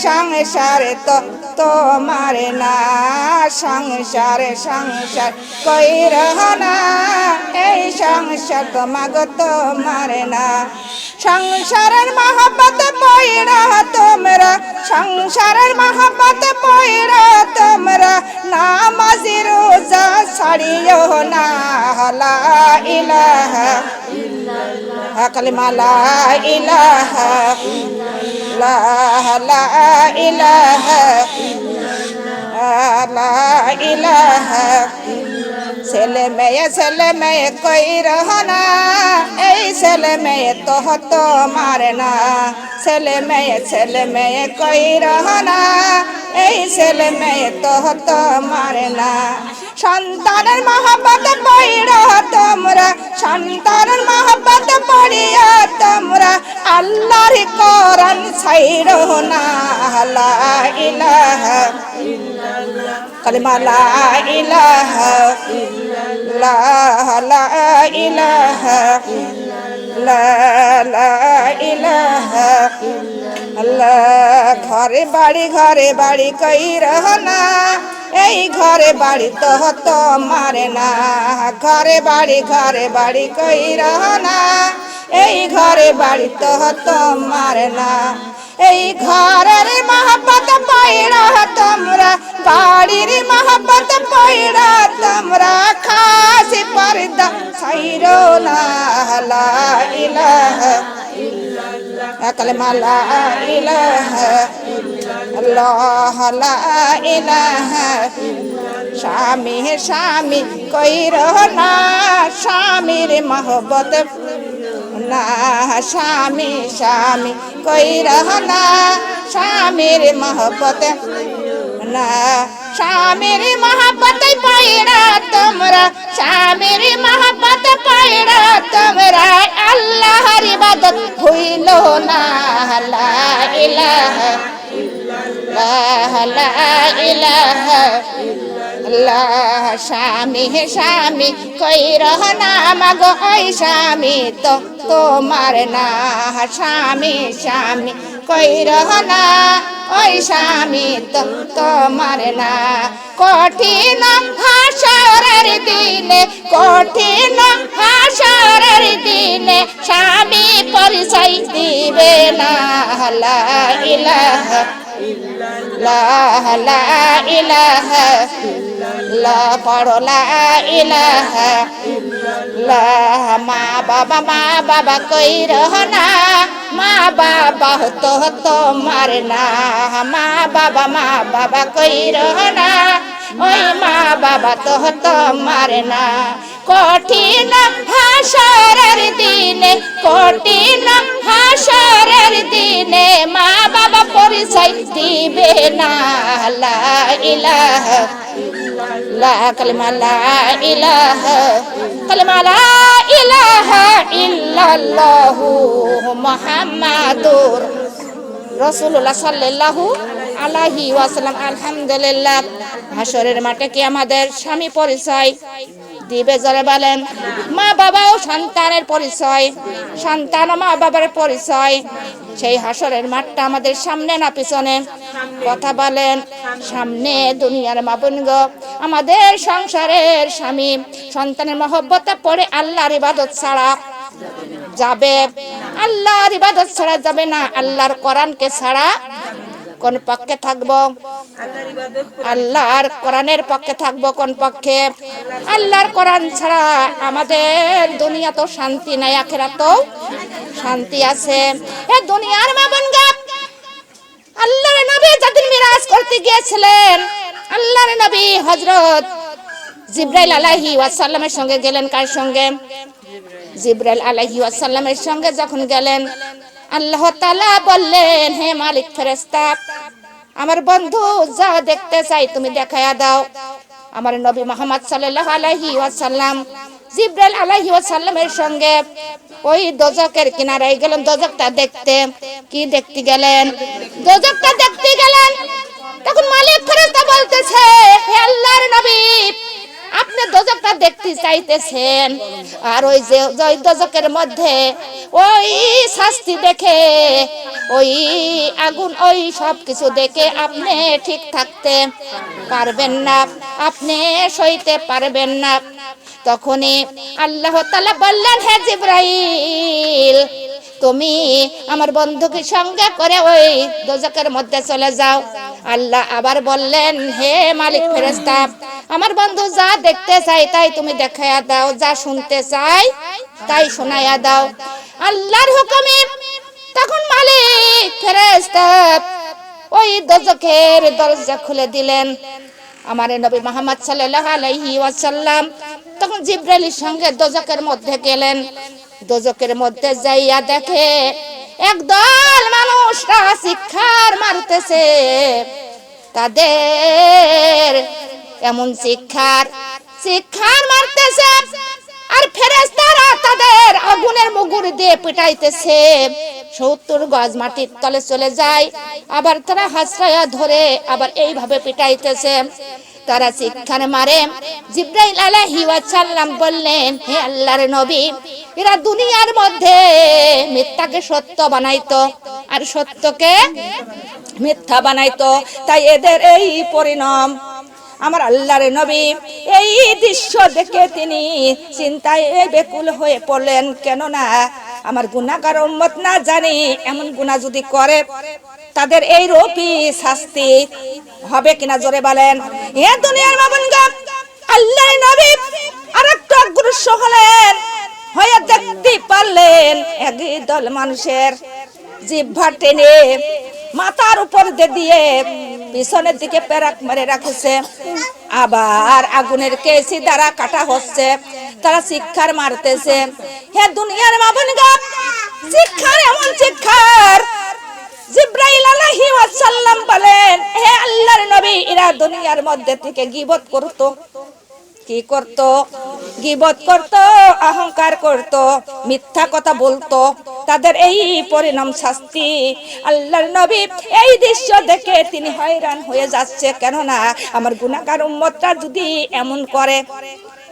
সংসারে তো তোমার না, সংসারে সংসার কইরো না, এই সংসার তোমাগো তোমার না। সংসারের মহব্বত পয়রা তোমরা, সংসারের মহব্বত পয়রা তোমরা, নামাজি রোজা ছাড়িও না। লা ইলাহা ইল্লাল্লাহ, কালিমা লা ইলাহা ইল্লাল্লাহ, লা ইলাহা ইল্লাল্লাহ, লা ইলাহা। ছেলে মেয়ে কইরো না, এই ছেলে মেয়ে তো তোমার না। ছেলে মেয়ে কইরো না, এই ছেলে মেয়ে তো তোমার না। সন্তানের মহব্বত পড়িয়া তোমরা, সন্তানের মহব্বত পড়িয়া তোমরা, আল্লাহর কোরআন ছাইরো না। লা ইলাহা ইল্লাল্লাহ, কালিমা লা ইলাহা ইল্লাল্লাহ, লা ইলাহা ইল্লাল্লাহ, লা ইলাহা ইল্লাল্লাহ। ঘরে বাড়ি কইরো না, এই ঘরে বাড়ি তো তোমার না। ঘরে বাড়ি কইরো না, এই ঘরে বাড়ি তো তোমার না। এই ঘরের মহব্বত পয়রা তোমরা, বাড়ির মহব্বত পয়রা তোমরা, খাসি পর্দা ছাইরো না। লা ইলাহা ইল্লাল্লাহ, কালিমা লা ইলাহা ইল্লাল্লাহ, লা ইলাহা ইল্লাল্লাহ। স্বামী কইরো না, স্বামীর মহব্বত না। স্বামী কইরো না, স্বামীর মহব্বত না। স্বামীর মহব্বত পাইরা তোমরা, স্বামীর মহব্বত পাইরা তোমরা, আল্লাহর ইবাদত ভুইলো না। লা ইলাহা ইল্লাল্লাহ, লা ইলাহা ইল্লাল্লাহ। স্বামী কইরো না, মাগো ওই স্বামী তো তোমার না। স্বামী কইরো না, ওই স্বামী তো তোমার না। কঠিন হাসরের দিনে, কঠিন হাসরের দিনে, স্বামী পরিচয় দিবে না। লা ইলাহা ইল্লাল্লাহ, লা ইলাহা ইল্লাল্লাহ, পড়ো লা ইলাহা ইল্লাল্লাহ। মা বাবা কইরো না, মা বাবা তো তোমার না। মা বাবা কইরো না, ওই মা বাবা তো তোমার না। কঠিন হাসরের দিনে, কঠিন হাসরের দিনে, মা বাবা পরিচয় দিবে না। লা ইলাহা ইল্লাল্লাহ, কালিমা লা ইলাহা, কালিমা লা ইলাহা ইল্লাল্লাহ, মুহাম্মাদুর রাসূলুল্লাহ সাল্লাল্লাহু আলাইহি ওয়াসাল্লাম। আলহামদুলিল্লাহ, হাসরের মাঠে কি আমাদের স্বামী পরিচয় দিবে? জোরে বলেন। মা বাবা ও সন্তানের পরিচয়, সন্তান ও মা বাবার পরিচয়। সেই হাসরের মাঠটা আমাদের সামনে না পিছনে? কথা বলেন। সামনে। দুনিয়ার মা বোন গো, আমাদের সংসারের স্বামী সন্তানের মহব্বতে পড়ে আল্লাহর ইবাদত ছাড়া যাবে, আল্লাহর ইবাদত ছাড়া যাবে না। আল্লাহর কোরআনকে ছাড়া কোন পক্ষে থাকবো? আল্লাহর কোরআনের পক্ষে থাকবো। কোন পক্ষে? আল্লাহর কোরআন ছাড়া আমাদের দুনিয়া তো শান্তি নাই, আখিরাতেও শান্তি আছে। এই দুনিয়ার মা বোনগা, আল্লাহর নবী যেদিন মিরাজ করতে গিয়েছিলেন, আল্লাহর নবী হযরত জিবরাইল আলাইহিস সালামের সঙ্গে গেলেন। কার সঙ্গে? জিবরাইল আলাইহিস সালামের সঙ্গে যখন গেলেন, আল্লাহ তাআলা বললেন, হে মালিক ফেরেশতা, আমার বন্ধু যা দেখতে চাই তুমি দেখায়া দাও। আমার নবী মুহাম্মদ সাল্লাল্লাহু আলাইহি ওয়াসাল্লাম জিবরাইল আলাইহিস সালামের সঙ্গে ওই দোজখের কিনারায় গেলেন দোজখটা দেখতে। কি দেখতে গেলেন? দোজখটা দেখতে গেলেন। তখন মালিক ফেরেশতা বলতেছে, হে আল্লাহর নবী, আপনি দোজখটা দেখতে চাইতেছেন, আর ওই যে ওই দোজখের মধ্যে ওই শাস্তি দেখে, ওই আগুন, ওই সব কিছু দেখে আপনি ঠিক থাকতে পারবেন না, আপনি সইতে পারবেন না। তখনই আল্লাহ তাআলা বললেন, হে জিবরাইল, তুমি আমার বন্ধুকে সঙ্গে করে ওই দোজখের মধ্যে চলে যাও। আল্লাহ আবার বললেন, হে মালিক ফেরেশতা, আমার বন্ধু যা দেখতে চাই তাই তুমি দেখাইয়া দাও, যা শুনতে চাই তাই শোনাইয়া দাও। আল্লাহর হুকুমে তখন মালিক ফেরেশতা ওই দোজখের দরজা খুলে দিলেন। আমার নবী মুহাম্মদ সাল্লাল্লাহু আলাইহি ওয়াসাল্লাম তখন জিবরাইলের সঙ্গে দোজখের মধ্যে গেলেন। দোজখের মধ্যে যাইয়া দেখে একদল মানুষরা শিক্ষার মারতেছে। তাদের এমন শিক্ষার মারতেছে, আর ফেরেশতারা তাদের আগুনের মুগুর দিয়ে পিটাইতেছে। 70 গজ মাটির তলে চলে যায়, আবার তারা হাসরায়া ধরে আবার এইভাবে পিটাইতেছে। তারা শিক্ষার মারে। জিবরাইল আলাইহিস সালাম বললেন, হে আল্লাহর নবী, এরা দুনিয়ার মধ্যে মিথ্যাকে সত্য বানাইতো আর সত্যকে মিথ্যা বানাইতো, তাই এদের এই পরিণাম। আমার আল্লাহর নবী এই দৃশ্য দেখে তিনি চিন্তায় বেকুল হয়ে পড়লেন, কেননা আমার গুনাহগার উম্মত না জানি এমন গুনাহ যদি করে তাদের এই রূপী শাস্তি হবে কিনা, জোরে বলেন। এ দুনিয়ার মামুনগণ, আল্লাহর নবী আরেকটু অগ্রসর হলেন, হয়ে দেখতে পারলেন একদল মানুষের জিহ্বা টেনে মাথার উপর দিয়ে পিছনের দিকে পেরাক মেরে রাখছে, আবার আগুনের কেসি দ্বারা কাটা হচ্ছে। তারা শিক্ষার মারতেছে। হে দুনিয়ার মামুনগণ, শিক্ষার এমন শিক্ষার। জিবরাইল আলাইহিস সালাম বলেন, হে আল্লাহর নবী, এরা দুনিয়ার মধ্যে থেকে গীবত করত। কি করত? গীবত করত, অহংকার করত, মিথ্যা কথা বলতো। তাদের এই পরিণাম শাস্তি। আল্লাহর নবী এই দৃশ্য দেখে তিনি হয়রান হয়ে যাচ্ছে, কেননা আমার গুনাহগার উম্মতরা যদি এমন করে,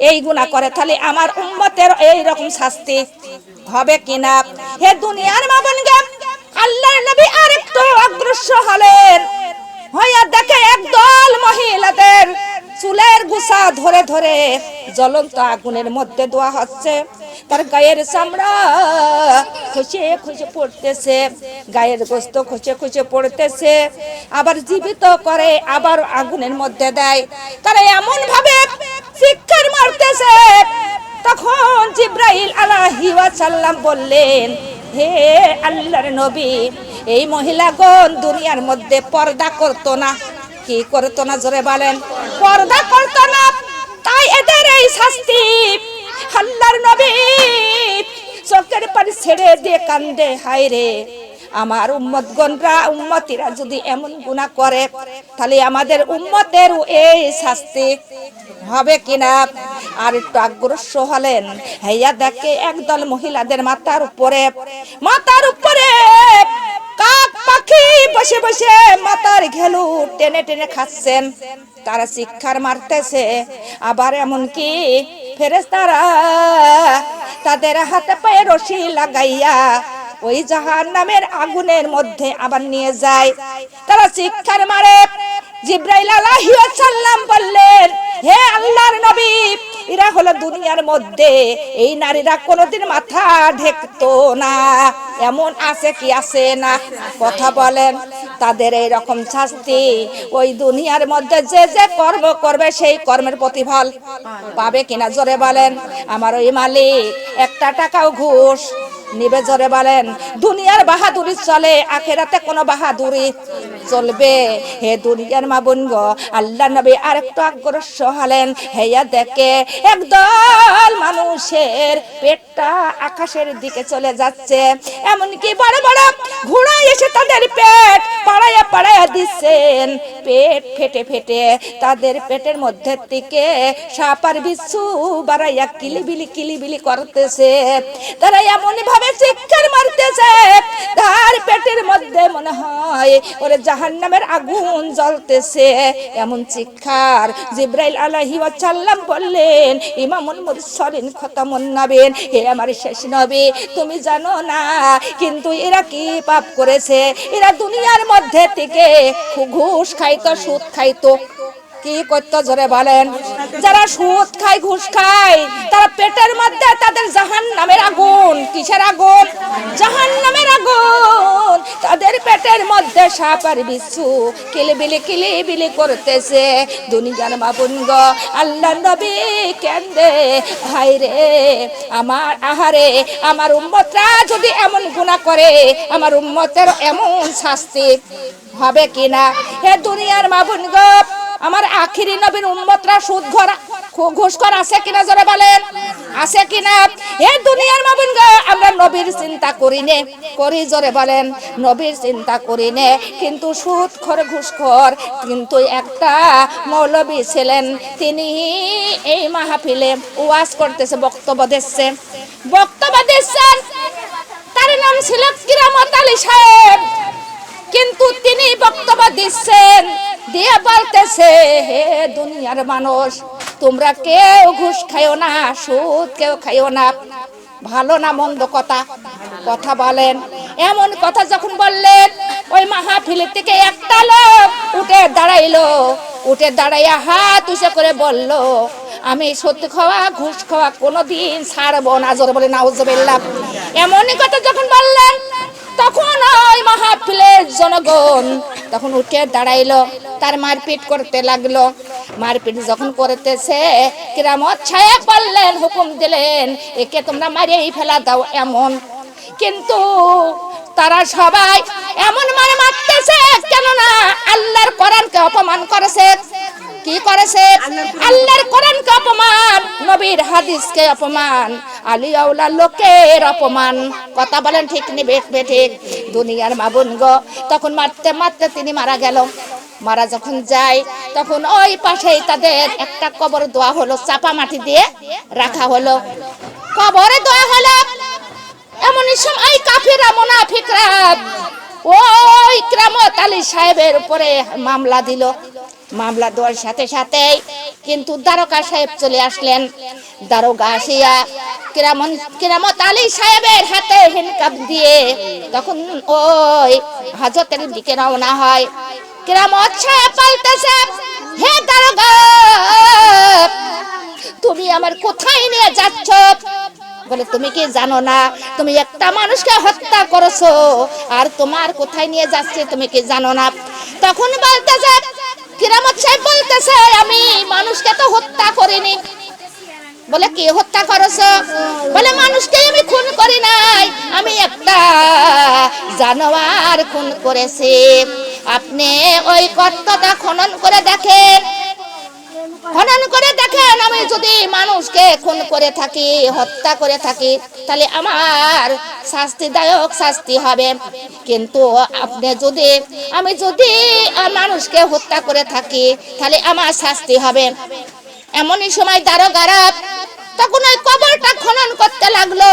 এই গুনাহ করে, তাহলে আমার উম্মতের এই রকম শাস্তি হবে কিনা। হে দুনিয়ার মামুনগণ, আল্লাহর নবী আরেকটু অগ্রসর হলেন, হইয়া দেখে একদল মহিলাদের চুলের গুছা ধরে ধরে জ্বলন্ত আগুনের মধ্যে দেওয়া হচ্ছে। তার গায়ের চামড়া খসে খসে পড়তেছে, গায়ের গোস্ত খসে খসে পড়তেছে, আবার জীবিত করে আবার আগুনের মধ্যে দেয়। তারা এমন ভাবে শিক্ষার মারতেছে। তখন জিবরাইল আলাইহিস সালাম বললেন, হে আল্লাহর নবী, এই মহিলাগণ দুনিয়ার মধ্যে পর্দা করতো না। কি করতো না, জোরে বলেন? পর্দা করতো না, তাই এদের এই শাস্তি। আল্লাহর নবী চোখের পানি ছেড়ে দিয়ে কান্দে, হায় রে, আমার উম্মতিরা যদি এমন গুনাহ করে, তাহলে আমাদের উম্মতের এই শাস্তি হবে কিনা। আর একটু অগ্রসর হলেন, হইয়া দেখে একদল মহিলাদের মাথার উপরে কাক পাখি বসে বসে মাথার ঘেলু টেনে টেনে খাচ্ছেন। তারা শিক্ষার মারতেছে। আবার এমনকি ফেরেশতারা তাদের হাতে পায়ে রশি লাগাইয়া ওই জাহান্নামের আগুনের মধ্যে আবার নিয়ে যায়। তারা শিক্ষার মারে। জিবরাইল আলাইহিস সালাম বললেন, হে আল্লাহর নবী, এরা হলো দুনিয়ার মধ্যে এই নারীরা কোনোদিন মাথা ঢেকতো না। এমন আছে কি আছে না? কথা বলেন। তাদের এই রকম শাস্তি ওই দুনিয়ার মধ্যে যে যে কর্ম করবে সেই কর্মের প্রতিফল পাবে কিনা, জোরে বলেন। আমার ওই মালিক একটা টাকাও ঘুষ নিবে, জোরে বলেন। দুনিয়ার বাহাদুরি চলে, আখিরাতে কোনো বাহাদুরি চলবে। হে দুনিয়ার মা বোন গো, আল্লাহ নবী আরেকটু অগ্রসর হলেন, হেয়া দেখে একদল মানুষের পেটটা আকাশের দিকে চলে যাচ্ছে। এমনকি বড় বড় ঘোড়া এসে তাদের পেট পাড়াইয়া পাড়াইয়া দিচ্ছেন, পেট ফেটে ফেটে তাদের পেটের মধ্যে থেকে সাপ আর বিচ্ছু বাড়াইয়া কিলিবিলি করতেছে। তারা এমন ভাবে চিৎকার মারতেছে তার পেটের মধ্যে মনে হয় ওরে জাহান্নামের আগুন জ্বলতেছে। এমন চিৎকার জিবরাইল আলাইহিস সালাম বললেন, ইমামুল মুরসালিন খতামুন নবীন, হে আমার শেষ নবী, তুমি জানো না কিন্তু এরা কি পাপ করেছে? এরা দুনিয়ার মধ্যে থেকে ঘুষ খাইতো, সুদ খাইতো। কি করতো জোরে বলেন? যারা সুদ খায়, ঘুষ খায়, তারা পেটের মধ্যে তাদের জাহান্নামের আগুন। কিসের আগুন? জাহান্নামের আগুন। তাদের পেটের মধ্যে সাপ আর বিচ্ছু কিলিবিলি করতেছে। দুনিয়ার মা বোন গো, আল্লাহর নবী কেন্দে, হায় রে আমার, আহারে আমার উম্মতরা যদি এমন গুনাহ করে, আমার উম্মতের এমন শাস্তি হবে কিনা? হে দুনিয়ার মা বোন গো, আমার আখিরি নবীর উম্মতরা সুদ ঘুষখোর আছে কিনা জোরে বলেন? আছে কিনা? এই দুনিয়ার মা বোন গো, আমরা নবীর চিন্তা করি নে, করি জোরে বলেন? নবীর চিন্তা করি নে, কিন্তু সুদখোর ঘুষখোর কিন্তু একটা মৌলবী ছিলেন, তিনি এই মাহফিলে ওয়াজ করতেছে, বক্তব্য দিচ্ছেন। তার নাম ছিল কিরামত আলী সাহেব। কিন্তু তিনি বক্তব্য দিচ্ছেন, দিয়ে বলতেছে, হে দুনিয়ার মানুষ, তোমরা কেউ ঘুষ খাইও না, সুদ কেউ খাইও না। ভালো না মন্দ কথা বলেন? এমন কথা যখন বললেন, ওই মাহফিল থেকে একটা লোক উঠে দাঁড়াইলো, উঠে দাঁড়াইয়া হাত উঁচু করে বলল, আমি সত্যি খাওয়া ঘুষ খাওয়া কোনোদিন ছাড়বো না। জোরে বলে নাউজুবিল্লাহ। এমনই কথা যখন বললেন, তখন ওই মাহফিলের জনগণ তখন উঠে দাঁড়াইলো, তার মারপিট করতে লাগলো। মারপিট যখন করতেছে, কিরামত সাহেব বললেন, হুকুম দিলেন, একে তোমরা মারিয়েই ফেলা দাও এমন। কিন্তু তারা সবাই এমন মারতেছে কেননা আল্লাহর কোরআনকে অপমান করেছে। কি করেছে? আল্লাহর কোরআনকে অপমান, নবীর হাদিসকে অপমান, আলিয়াউলা লোকের অপমান। কথা বলেন ঠিক নি বেঠিক? দুনিয়ার মা বোন গো, তখন মারতে মারতে তিনি মারা গেল। মারা যখন যায়, তখন ওই পাশেই তাদের একটা কবর দোয়া হলো, চাপা মাটি দিয়ে রাখা হলো, কবরে দোয়া হলো। এমন সময় কাফিররা, মুনাফিকরা ওই কিরামত আলী সাহেবের উপরে মামলা দিল। মামলা দেওয়ার সাথে সাথে কিন্তু দারোগা সাহেব চলে আসলেন। দারোগা আসিয়া কিরামত আলী সাহেবের হাতে হ্যান্ডকাপ দিয়ে তখন ওই হাজতের দিকে রওনা হয়। কিরামত সাহেব বলতেছে, হে দারোগা, তুমি আমার কোথায় নিয়ে যাচ্ছ? বলে, তুমি কি জানো না তুমি একটা মানুষকে হত্যা করেছো, আর তোমার কোথায় নিয়ে যাচ্ছে তুমি কি জানো না? তখন বলতেছে, কিরামত সাহেব বলতেছে, আমি মানুষকে তো হত্যা করিনি। বলে, কি হত্যা করেছো? বলে, মানুষকে আমি খুন করি নাই, আমি একটা জানোয়ার খুন করেছি। আপনি ওই গর্তটা খনন করে দেখেন, আমি যদি মানুষকে খুন করে থাকি, হত্যা করে থাকি, তাহলে আমার শাস্তিদায়ক শাস্তি হবে। কিন্তু আমি যদি মানুষকে হত্যা করে থাকি, তাহলে আমার শাস্তি হবে। এমনই সময় দারোগারা তখন ওই কবরটা খনন করতে লাগলো।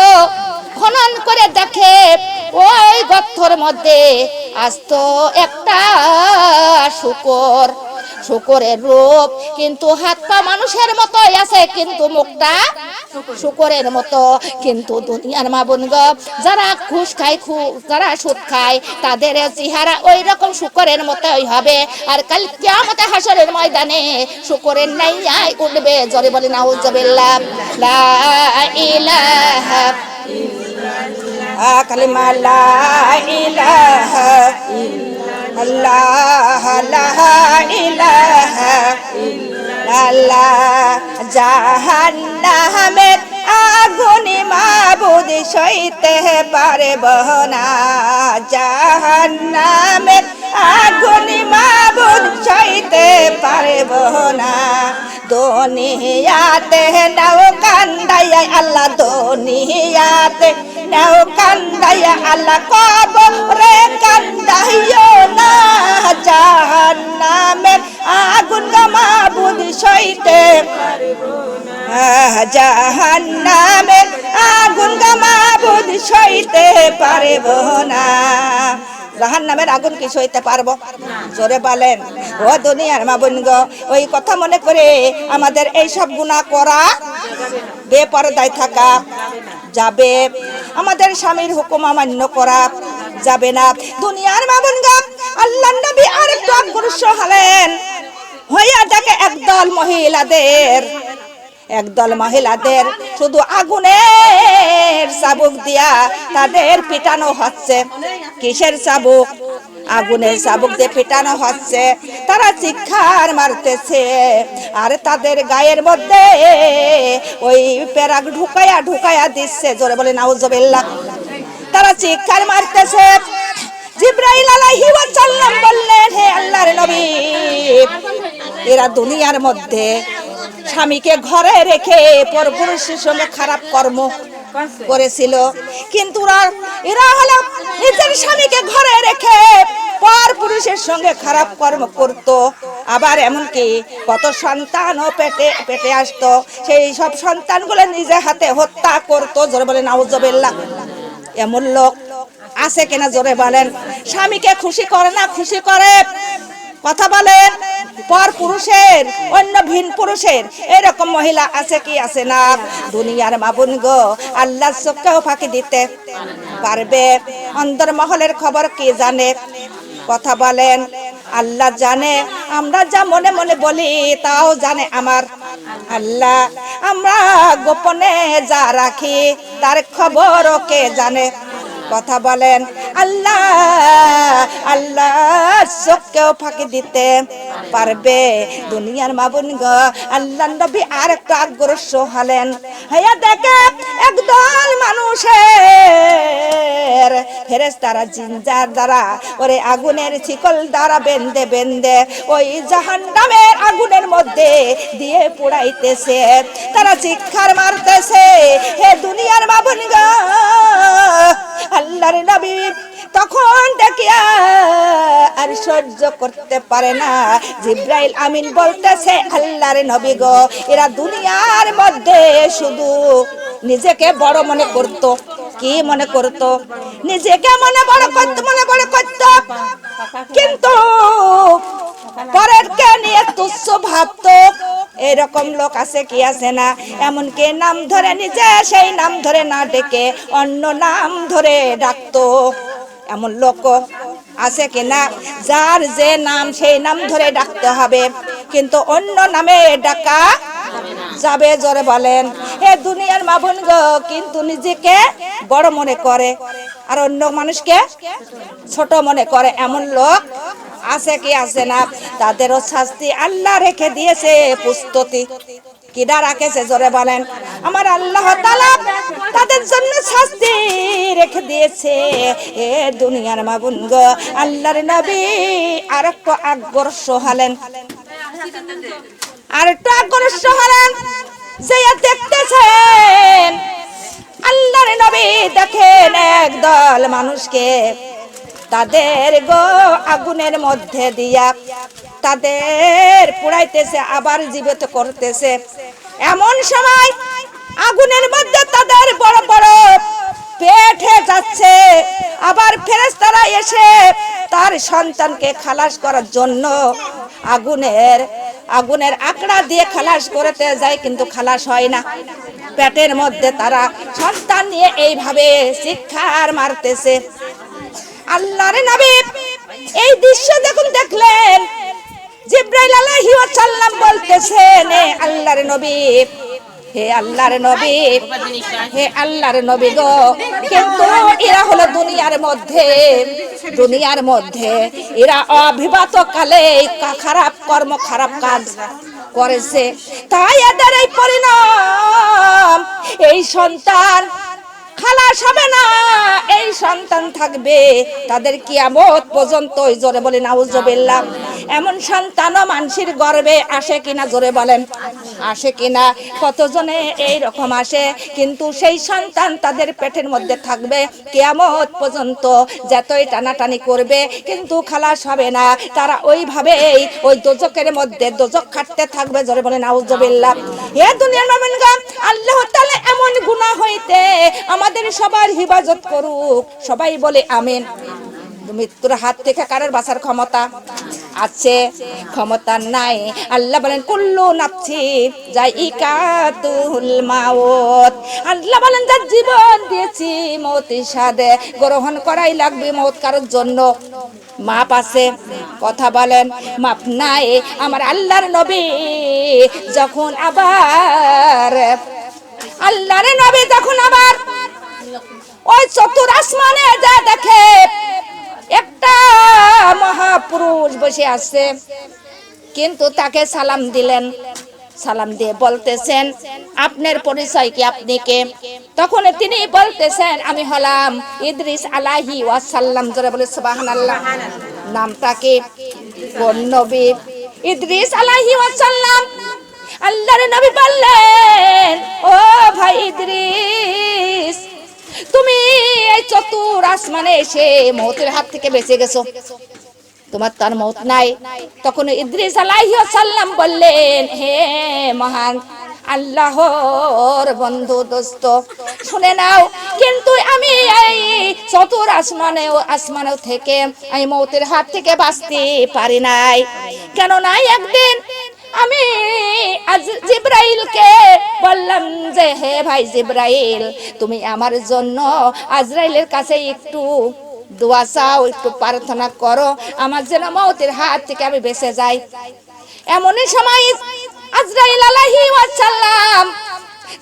খনন করে দেখে ওই গর্তের মধ্যে আস্ত একটা শুকরের রূপ, কিন্তু হাত পা মানুষের মতোই আছে, কিন্তু মুখটা শুকরের মতো। কিন্তু দুনিয়ার মা বোন গো, যারা ঘুষ খায়, যারা সুদ খায়, তাদের চেহারা ওই রকম শুকরের মতোই হবে। আর কাল কিয়ামতে হাসরের ময়দানে শুকরের নাইয়াই উঠবে। জোরে বলে নাউজুবিল্লাহ। লা ইলাহা ইল্লাল্লাহ, কালিমা লা ইলাহা আল্লাহ, লা ইলাহা ইল্লাল্লাহ। জাহান্নামের আগুন মাবুদ সইতে পারব না, জাহান্নামের আগুন মাবুদ সইতে পারব না। দুনিয়াতে নাও কান্দাইয়া আল্লাহ, দুনিয়াতে নাও কান্দাইয়া আল্লাহ, কবরে কান্দাইও না। জাহান্নামের আগুন গো মাবুদ সইতে পারব না। জাহান্নামের আগুন কি সইতে পারবো? জোরে বলেন। ও দুনিয়ার মা বোন গো, ওই কথা মনে করে আমাদের এই সব গুনাহ করা, বেপরদায় থাকা যাবে, আমাদের স্বামীর হুকুম অমান্য করা যাবে না। দুনিয়ার মা বোন গো, আল্লাহর নবী আরেকটু অগ্রসর হলেন, হইয়া দেখে একদল মহিলাদের শুধু আগুনের চাবুক দিয়া তাদের পিটানো হচ্ছে। কিসের চাবুক? আগুনের চাবুক দিয়ে পিটানো হচ্ছে। তারা চিৎকার মারতেছে, আর তাদের গায়ের মধ্যে ওই পেরাক ঢুকায়া দিচ্ছে। জোরে বলে নাউজুবিল্লাহ। তারা চিৎকার মারতেছে। জিবরাইল আলাইহিস সালাম বললেন, হে আল্লাহর নবী, এরা দুনিয়ার মধ্যে স্বামীকে ঘরে রেখে পরপুরুষের সঙ্গে খারাপ কর্ম করেছিল, কিন্তু এরা হলো নিজের স্বামীকে ঘরে রেখে পরপুরুষের সঙ্গে খারাপ কর্ম করত। আবার এমনকি কত সন্তানও পেটে আসতো, সেই সব সন্তানগুলো নিজে হাতে হত্যা করত। জোরে বলে নাউজুবিল্লাহ। এমন লোক আছে কিনা জোরে বলেন। স্বামীকে খুশি করে না খুশি করে, কথা বলেন, পর পুরুষের, অন্য ভিন পুরুষের, এরকম মহিলা আছে কি আছে না? দুনিয়ার মা বোন গো, আল্লাহর চোখকেও ফাঁকি দিতে পারবে। অন্তর মহলের খবর কে জানে? কথা বলেন। আল্লাহ জানে। আমরা যা মনে মনে বলি তাও জানে আমার আল্লাহ। আমরা গোপনে যা রাখি তার খবরও কে জানে? কথা বলেন। আল্লাহ চোখকেও ফাঁকি দিতে পারবে। দুনিয়ার মা বোন গো, আল্লাহর নবী আর একটু অগ্রসর হলেন, হইয়া দেখে একদল মানুষের ফেরেশতারা জিনজার দ্বারা ওরে আগুনের শিকল দ্বারা বেঁধে ওই জাহান্নামের আগুনের মধ্যে দিয়ে পোড়াইতেছে। তারা চিৎকার মারতেছে। হে দুনিয়ার মা বোন গো, আল্লাহর নবী তখন দেখিয়া আর সহ্য করতে পারে না। জিবরাইল আমিন বলতেছে, আল্লাহর নবী গো, এরা দুনিয়ার মধ্যে শুধু নিজেকে বড় মনে করত। কি মনে করত? নিজেকে বড় করত, কিন্তু পরেরকে নিয়ে তুচ্ছ ভাবতো। এরকম লোক আছে কি আছে না? এমনকি নাম ধরে নিজে সেই নাম ধরে না ডেকে অন্য নাম ধরে ডাকতো। এমন লোক আছে কি না? যার যে নাম সেই নাম ধরে ডাকতে হবে, কিন্তু অন্য নামে ডাকা যাবে। জোরে বলেন। হে দুনিয়ার মা বোন গো, কিন্তু নিজেকে বড় মনে করে আর অন্য মানুষকে ছোট মনে করে। এমন লোক আছে কি আছে না? তাদেরও শাস্তি আল্লাহ রেখে দিয়েছে প্রস্তুতি। কিডা রাখেছে? জোরে বলেন। আমার আল্লাহ তাআলা তাদের জন্য শাস্তি রেখে দিয়েছে। এ দুনিয়ার মা বোন গো, আল্লাহর নবী আরেকটু অগ্রসর হলেন, যে দেখতেছেন আল্লাহর নবী দেখেন একদল মানুষকে তাদের গো আগুনের মধ্যে দিয়া তাদের পুড়াইতেছে, আবার জীবিত করতেছে। এমন সময় আগুনের মধ্যে তাদের বড় বড় পেটে যাচ্ছে। আবার ফেরেশতারা এসে তার সন্তানকে খালাস করার জন্য আগুনের আকড়া দিয়ে খালাস করতে যায়, কিন্তু খালাস হয় না। পেটের মধ্যে তারা সন্তান নিয়ে এইভাবে চিৎকার মারতেছে। আল্লাহর নবী এই দৃশ্য যখন দেখলেন, জিবরাইল আলাইহিস সালাম বলতেছেন, আল্লাহর নবী, হে আল্লাহর নবী, হে আল্লাহর নবী গো, কিন্তু এরা হলো দুনিয়ার মধ্যে এরা অবিবাহিত কালে খারাপ কর্ম, খারাপ কাজ করেছে, তাই এদের এই পরিণাম। এই সন্তান খালাস হবে না, এই সন্তান থাকবে তাদের কিয়ামত পর্যন্ত। জোরে বলে নাউজুবিল্লাহ। এমন সন্তানও মানুষের গর্ভে আসে কিনা জোরে বলেন, আসে কিনা? কতজনে এই রকম আসে, কিন্তু সেই সন্তান তাদের পেটের মধ্যে থাকবে কিয়ামত পর্যন্ত, যতই টানাটানি করবে কিন্তু খালাস হবে না। তারা ওইভাবেই ওই দোজকের মধ্যে দোজক খাটতে থাকবে। জোরে বলেন আউযুবিল্লাহ। হে দুনিয়ার মুমিনগণ, আল্লাহ তাআলা এমন গুনাহ হইতে আমাদের সবার হিফাজত করুক। সবাই বলে আমিন। মৃত্যুর হাত থেকে কারোর বাঁচার ক্ষমতা আছে? ক্ষমতা নাই। আল্লাহ বলেন কুল্লু নাফসি যায়িকাতুল মাউত। আল্লাহ বলেন যার জীবন দিয়েছি মৌতের স্বাদে গ্রহণ করাই লাগবে। মৌত কারোর জন্য মাপ আছে? কথা বলেন, মাপ নাই। আমার আল্লাহর নবী যখন আবার ওই চতুর আসমানে যা দেখে একটা মহাপুরুষ বসে আছে, কিন্তু তাকে সালাম দিলেন। সালাম দিয়ে বলতেছেন আপনার পরিচয় কি, আপনি কে? তখন তিনি বলতেছেন আমি হলাম ইদ্রিস আলাইহি ওয়াসাল্লাম। জোরে বলে সুবহানাল্লাহ। নামটা কি? কোন নবী? ইদ্রিস আলাইহি ওয়াসাল্লাম। আল্লাহর নবী বললেন ও ভাই ইদ্রিস, তুমি এই চতুর আসমানে এসে মৌতের হাত থেকে বেঁচে গেছো, তোমার তার মৌত নাই। তখন ইদ্রিস আলাইহিস সালাম বললেন হে মহান আল্লাহর বন্ধু দোস্ত, শুনে নাও, কিন্তু আমি এই চতুর আসমানেও থেকে আমি মৌতের হাত থেকে বাঁচতে পারি নাই। কেন নাই? একদিন আমি জিবরাইলকে বললাম যে হে ভাই জিবরাইল, তুমি আমার জন্য আজরাইলের কাছে একটু দোয়া চাও, একটু প্রার্থনা করো, আমার যেন মৌতের হাত থেকে আমি বেঁচে যাই। এমনই সময় আজরাইল আলাইহি ওয়াসাল্লাম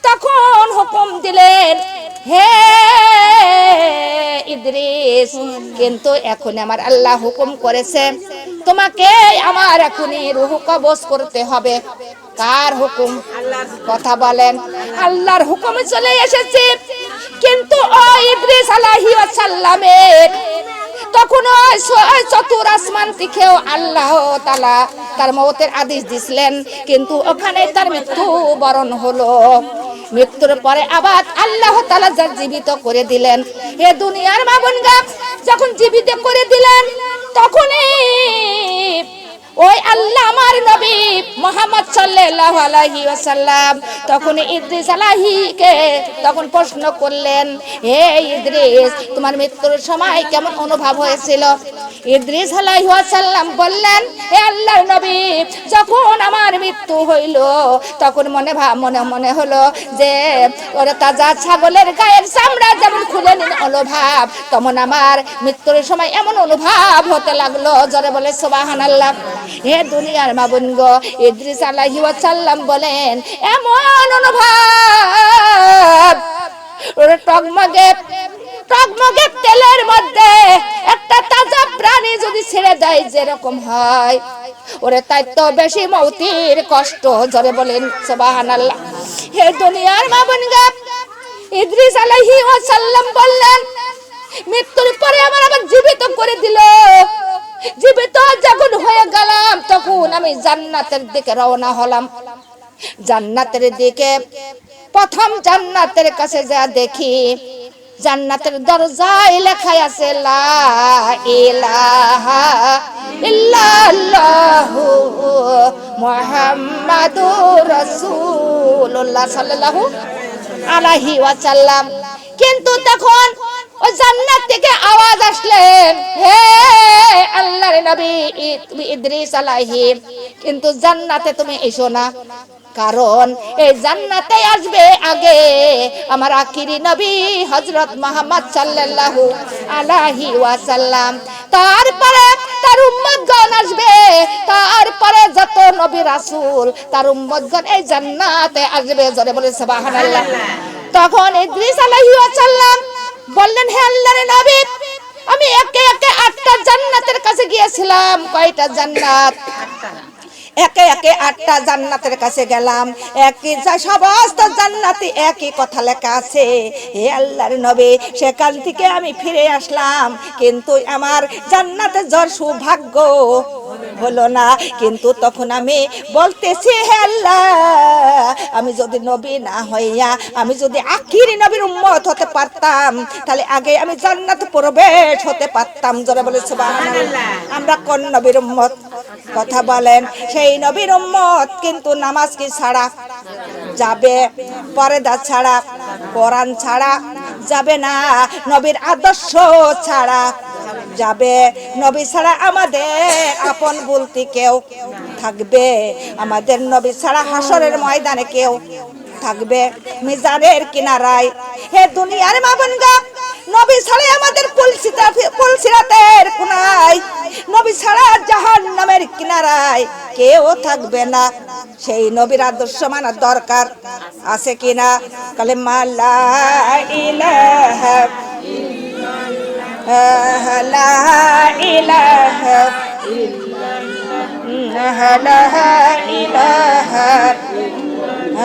তখন হুকুম দিলেন হে ইদ্রিস, কিন্তু এখন আমার আল্লাহ হুকুম করেছে তোমাকে আমার এখনই রূহ কবজ করতে হবে। কার হুকুম? কথা বলেন। আল্লাহর হুকুমে চলে এসেছে, কিন্তু ওই ইদ্রিস আলাইহিস সালামের তখন ওই চতুর আসমান থেকেও আল্লাহ তাআলা তার মওতের আদেশ দিছিলেন, কিন্তু ওখানে তার মৃত্যু বরণ হলো। মৃত্যুর পরে আবার আল্লাহ তাআলা যার জীবিত করে দিলেন। এ দুনিয়ার মা বোনগা, যখন জীবিত করে দিলেন তখনই ওই আল্লাহ আমার নবী মুহাম্মদ সাল্লাল্লাহু আলাইহি ওয়াসাল্লাম তখন ইদ্রিস আলাইহিকে তখন প্রশ্ন করলেন হে ইদ্রিস, তোমার মৃত্যুর সময় কেমন অনুভব হয়েছিল? ইদ্রিস আলাইহিস সালাম বললেন হে আল্লাহর নবী, যখন আমার মৃত্যু হইল তখন মনে হলো যে ওরা তাজা ছাগলের গায়ের চামড়া যেমন খুলে নিন অনুভব, তখন আমার মৃত্যুর সময় এমন অনুভব হতে লাগলো। জোরে বলে সুবহানাল্লাহ। হে দুনিয়ার মা বোন গো, ইদ্রিস আলাইহিস সালাম বলেন এমন অনুভব ওরা টগমগে তেলের মধ্যে একটা তাজা প্রাণী যদি ছেড়ে দেয় যেরকম হয়, ওরে তাই তো বেশি মৌতির কষ্ট। জোরে বলেন সুবহানাল্লাহ। হে দুনিয়ার মা বোন গো, ইদ্রিস আলাইহিস সালাম বললেন মৃত্যুর পরে আমার আবার জীবিত করে দিল। জীবিত যখন হয়ে গেলাম তখন আমি জান্নাতের দিকে রওনা হলাম। জান্নাতের দিকে প্রথম জান্নাতের কাছে যা দেখি, জান্নাতের দরজায় লেখা আছে লা ইলাহা ইল্লাল্লাহু মুহাম্মাদুর রাসূলুল্লাহ সাল্লাল্লাহু আলাইহি ওয়াসাল্লাম। কিন্তু তখন ওই জান্নাত থেকে আওয়াজ আসলেন হে আল্লাহর নবী ইদ্রিস আলাইহিস, কিন্তু জান্নাতে তুমি এসো না, কারণ এই জান্নাতে আসবে আগে আমার আখিরি নবী হযরত মুহাম্মদ সাল্লাল্লাহু আলাইহি ওয়াসাল্লাম, তারপরে তার উম্মতগণ আসবে, তারপরে যত নবী রাসূল তার উম্মতগণ এই জান্নাতে আসবে। জোরে বলে সুবহানাল্লাহ। তখন ইদ্রিস আলাইহিস সালাম বললেন হে আল্লাহর নবী, আমি একে একে 8টা জান্নাতের কাছে গিয়েছিলাম। কয়টা জান্নাত? একে একে 8টা জান্নাতের কাছে গেলাম, একই সমস্ত জান্নাতি একই কথা লেখা আছে, হে আল্লাহর নবী সেখান থেকে আমি ফিরে আসলাম, কিন্তু আমার জান্নাতে যাওয়ার সৌভাগ্য হলো না। কিন্তু তখন আমি বলতেছি, হে আল্লাহ, আমি যদি নবী না হইয়া আমি যদি আখিরি নবীর উম্মত হতে পারতাম, তাহলে আগে আমি জান্নাতে প্রবেশ হতে পারতাম। জোরে বলে সুবহানাল্লাহ। আমরা কোন নবীর উম্মত? কথা বলেন। সেই নবীর উম্মত কিন্তু নামাজ কি ছাড়া যাবে, পর্দা ছাড়া, কোরআন ছাড়া যাবে না, নবীর আদর্শ ছাড়া যাবে। নবী ছাড়া আমাদের আপন বলতে কেউ থাকবে? আমাদের নবী ছাড়া হাসরের ময়দানে কেউ থাকবে? মিজানের কিনারায়, হে দুনিয়ার মা বোনগা, নবী ছাড়া আমাদের পুলসিরাতের কোনায়, নবী ছাড়া জাহান্নামের কিনারায় কেউ থাকবে না। সেই নবীর আদর্শ মানার দরকার আছে কিনা? কালেমা লা ইলাহা লা ইলাহা লা ইলাহা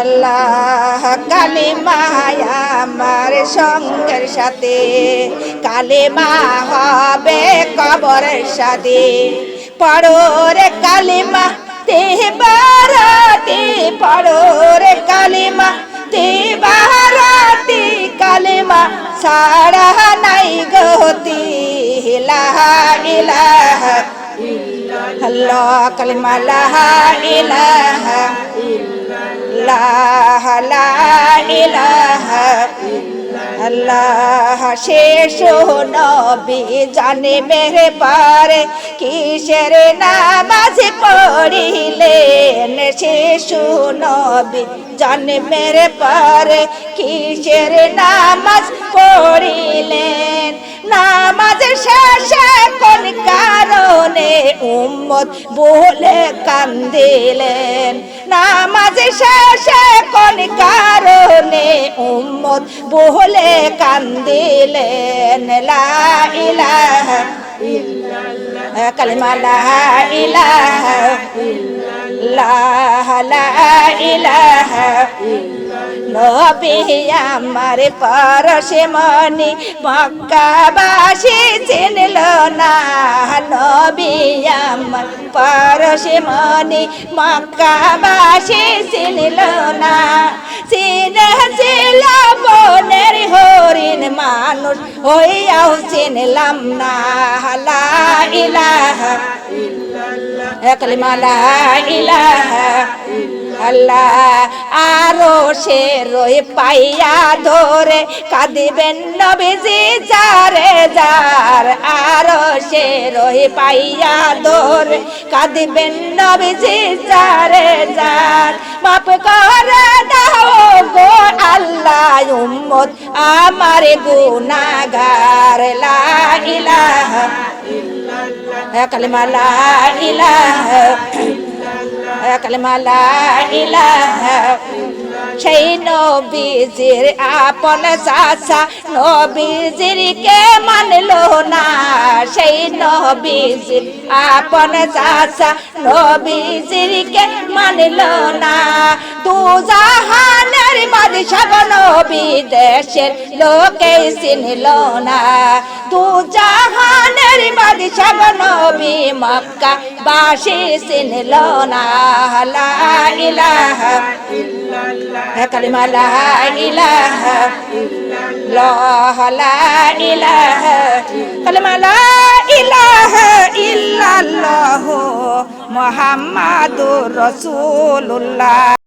আল্লাহ, কালিমা আমার সঙ্গের সাথে, কালিমা হবে কবরের সাথে। পড়ো রে কালিমা তিবারাতি, পড়ো রে কালিমা তিবারাতি, কালিমা ছাড়া নাই গতি। লা ইলাহা ইল্লাল্লাহ, কালিমা লা ইলাহা ইল্লাল্লাহ, লা ইলাহা আল্লাহ। শেষ নবী জানে মেরে পারে কিসের নামাজ পড়িলেন, শেষ নবী জানে মেরে পারে কিসের নামাজ পড়িলেন। নামাজ শেষে কোন কারণে উম্মত বলে কান্দিলেন, নামাজ শেষে কোন কারণে উম্মত বলে কান্দিলেন। লা ইলাহা ইল্লাল্লাহ, কালিমা লা ইলাহা ইল্লাল্লাহ, লা ইলাহা নবী আমার পরশমণি মক্কাবাসী চিনল না, নবী আমার পরশমণি মক্কাবাসী চিনল না। চিনেছিল বনের হরিণ মানুষ হইয়াও চিনলাম না। লা ইলাহা ইল্লাল্লাহ, কালিমা লা ইলাহা আল্লাহ। আরো সে রই পাইয়া ধরে কাঁদিবেন নবীজি যারে যার, আরো সে রই পাইয়া ধরে কাঁদিবেন নবীজি যারে যার। মাফ করে দাও গো আল্লাহ উম্মত আমার গুনাহগার। লা ইলাহা ইল্লাল্লাহ, কালিমা লা ইলাহা কালিমা লা ইলাহা। সেই নবীজির আপন চাচা নবীজির কে মানলো না, সেই নবীজির আপন চাচা নবীজির কে মানলো না। দু জাহানের বাদশা নবী দেশের লোকে চিনল না, দু জাহানের বাদশা নবী মক্কা বাসী চিনল না। লা ইলাহা ইল্লাল্লাহ, কালিমা লা ইলাহা ইল্লাল্লাহ, লা ইলাহা কালিমা লা ইলাহা ইল্লাল্লাহ মুহাম্মাদুর রাসূলুল্লাহ।